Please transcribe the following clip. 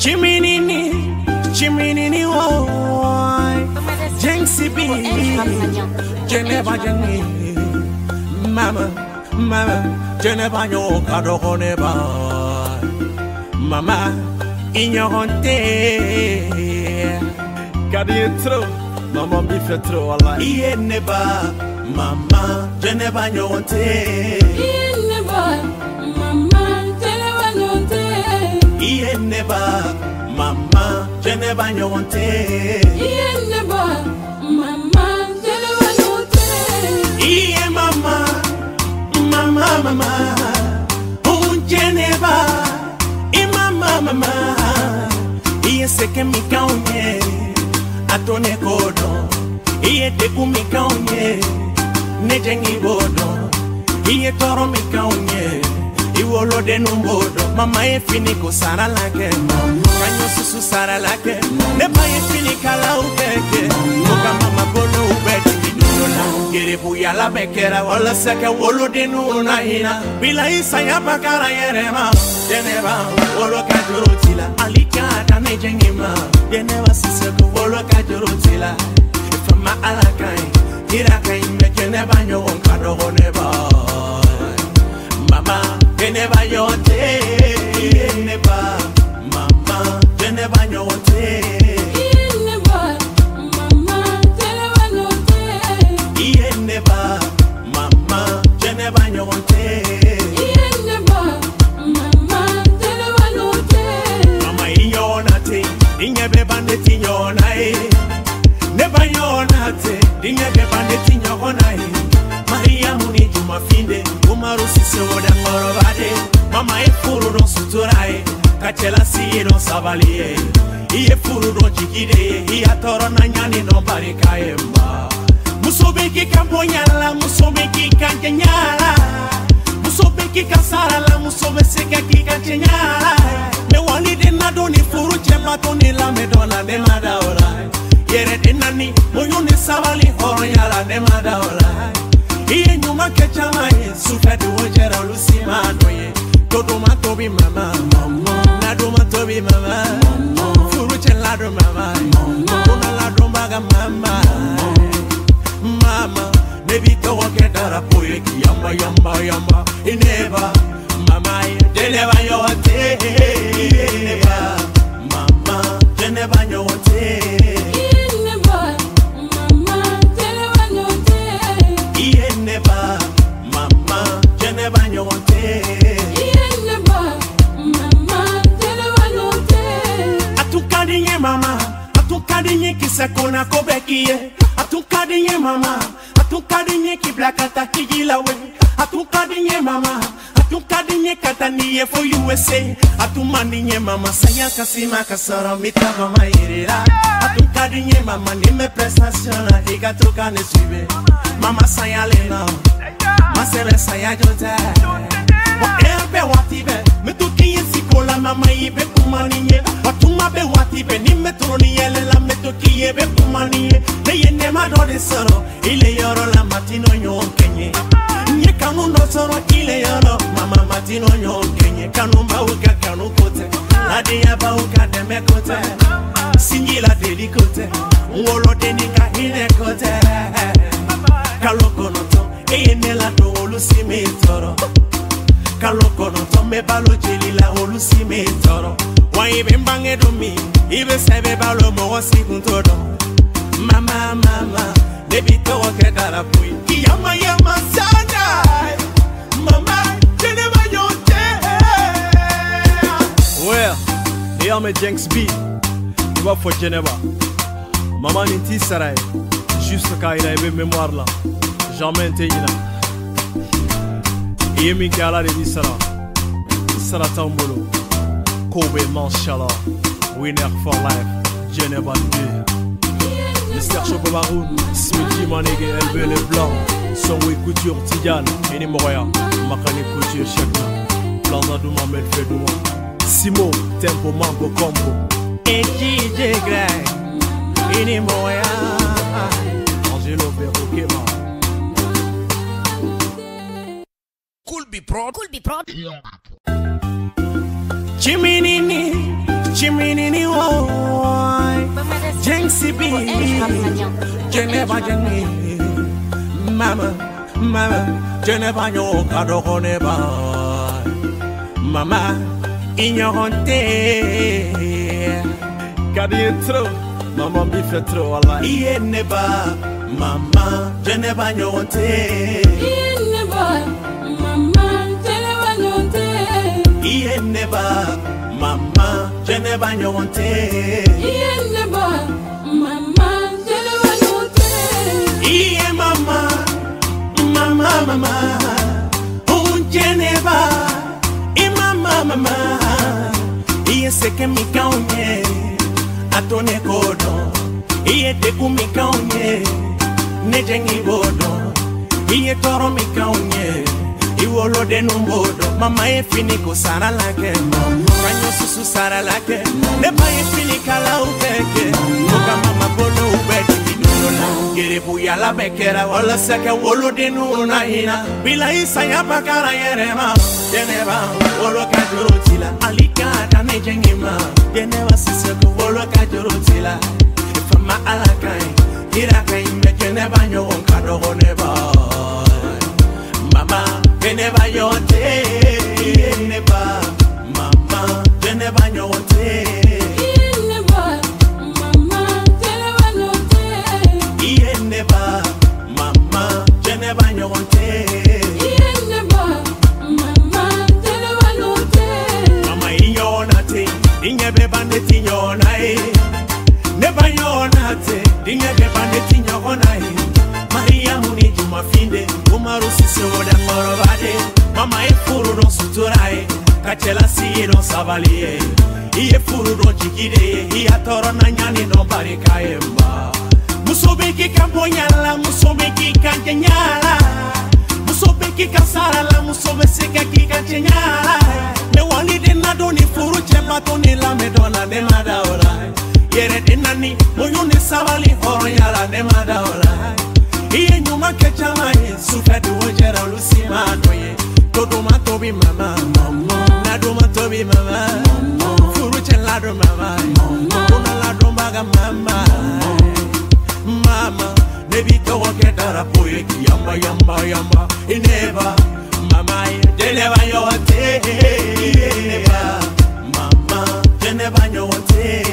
Chiminini, oh, Jenksy B, Geneva Jenny, Mama, Geneva, yo, Cadogoneba, Mama, in your honte, Cadietro, Mama, be fetro, Allah, Ieneba, Mama, Geneva, yo, honte, Ieneba, Mama, Geneva, yo, honte, Ieneba. Mama, Geneva, you want it. Mama, Geneva, you want it. Mama, oh Geneva, mama, se que mi caunye, atone kodo, te kumi caunye, ne jengi bodo, toro mi caunye. Iwolo de numbodo, mama e fini ko sara lake, kanyo susu sara lake, ne pa e fini kala ukeke, moka mama bolo ubedi bidula, gere buya la bekera, wala seke wolo de nuna hina, bila isa ya bakara yerema, Geneva, wolo kajurutila, alikata ne jengima, Geneva siseko wolo kajurutila, ifama alakai, irakai me Geneva nyo wonkado goneba, mama. Geneva yote, Geneva, mama, Geneva yote, Geneva, mama, Geneva yote, Geneva, mama, Geneva yote, Geneva, mama, Geneva yote, mama iyonate, dinge bandeti yonae, neba yonate, dinge bandeti yonae, Maria muni juma finde, umaru sise woda korobade, mama e furu don suturae, kachela siye don sabaliye, iye furu don jikide, iya toro na nyani don barikaye mba. Musobeki kambonyala, musobeki kankenyala, musobeki kasarala, musobeseka kikankenyala. Me wali de nadoni furu chema toni la medona de madaola, yere de nani, moyone sabali horonyala de madaola. Iye nyuma kechama ye, sufedi wojera lusima noye. Todoma tobi mama, nadoma tobi mama, furuche lado mama, kuna lado maga mama, mama, nebi towa kedara poye ki yamba, ineba, mama ye, deneba yote, ineba, mama, deneba yote. Mama, Geneva, you want it. Mama, Geneva yote. Atukadinye mama, atukadinye kisakona kobekiye. Atukadinye mama, atukadinye kiblakata kigilawe. Atukadinye mama, atukadinye kataniye for USA. Atumandinye mama, saya kasima kasara mitava mairira. Atukadinye mama, nime prestationa igatuka nesibe. Mama saya lena. Masebe saya jota, ebe watibe, metuki sikola mama ibe kumaniye, watuma be watibe ni metroni yelela metuki ebe kumaniye, neye nema do de soro, ile yoro la matino nyonkenye, nye kanu no soro ile yoro, mama matino nyonkenye, kanu mbauka kanu kote, lade ya bauka deme kote, sinjila deli kote, ngolo denika hine kote, kaloko noto. Eye nela do olusi me toro, kaloko no to me balo jelila olusi me toro. Wa ibe mbange do mi, ibe sebe balo mo si kuntodo. Mama, baby to kedara pui. Yama sana, mama Geneva yote. Well, they are my Jenks B. You are for Geneva. Maman inti sarai, juste quand il a eu mémoire là. Jamais t'ayina. Yemi gala de disara. Sara tambolo. Kobe Manshallah. Winner for life. Geneva 2. Mr. Chocobaroun. Smithy Manege. LB Leblanc. Sonwe Couture Tigane. Eni Moria. Makani Couture Chekna. Plaza Douma Melfe Douma. Simo. Tempo Mambo Combo. DJ Greg. Eni Moria. Angelo Berokema. Cool be proud. Chiminini, Jiminy ni woy Jeng sibi Geneva jengi Mama Geneva nyo kadoko neba Mama ignorante Kadi trop Maman biffe trop wallahi Iye neba Mama Geneva nyonte Iye neba Mama Geneva nyonte Iye neba Mama Geneva nyonte Iye neba Mama Geneva nyonte Iye mama Mama Geneva Mama Iye seke mikaonye Atone kodo Iye teku mikaonye Nejengi bodo Iye toro mikaonye Iwolo de numbodo Mama e fini ko sara lake Kanyo susu sara lake Neba e fini kala ubeke Moka mama bolo ubeke Gere buya la bekera wala seke wolo de nuna hina Bila isa ya bakara yerema Geneva wolo kajurutila Alika dane jengima Geneva siseko wolo kajurutila Ifama alakai Hirakai me Geneva nyon kadogo neba Mama Geneva yonte Geneva Mama Geneva yonte Neba, mama, Geneva nyonte. Mama, Geneva nyonte. Mama inyonate, dinge bebande tinyonae. Neba nyonate, dinge bebande tinyonae. Maria muni juma finde, umarusi sewoda korobade. Mama e furu don suturae, kachela siye don savalie. Iye furu don jikide, iya toro na nyani don barikae mba. Musobeki kambonyala, musobeki kanjenyala. Musobeki kasarala, musobeseka kikanjenyala. Me wali de nado ni furu chema toni la me dona de madaola. Yere de nani, moyuni savali horo yala de madaola. Iye nyuma kechama ye, sufedi wojera lusima doye. Toduma tobi mama, naduma tobi mama. Furu chela do mama, kuna la do baga mama. Mama, nebi togo ketara poye ki yamba ineba, mama Geneva yote ineba, mama Geneva yote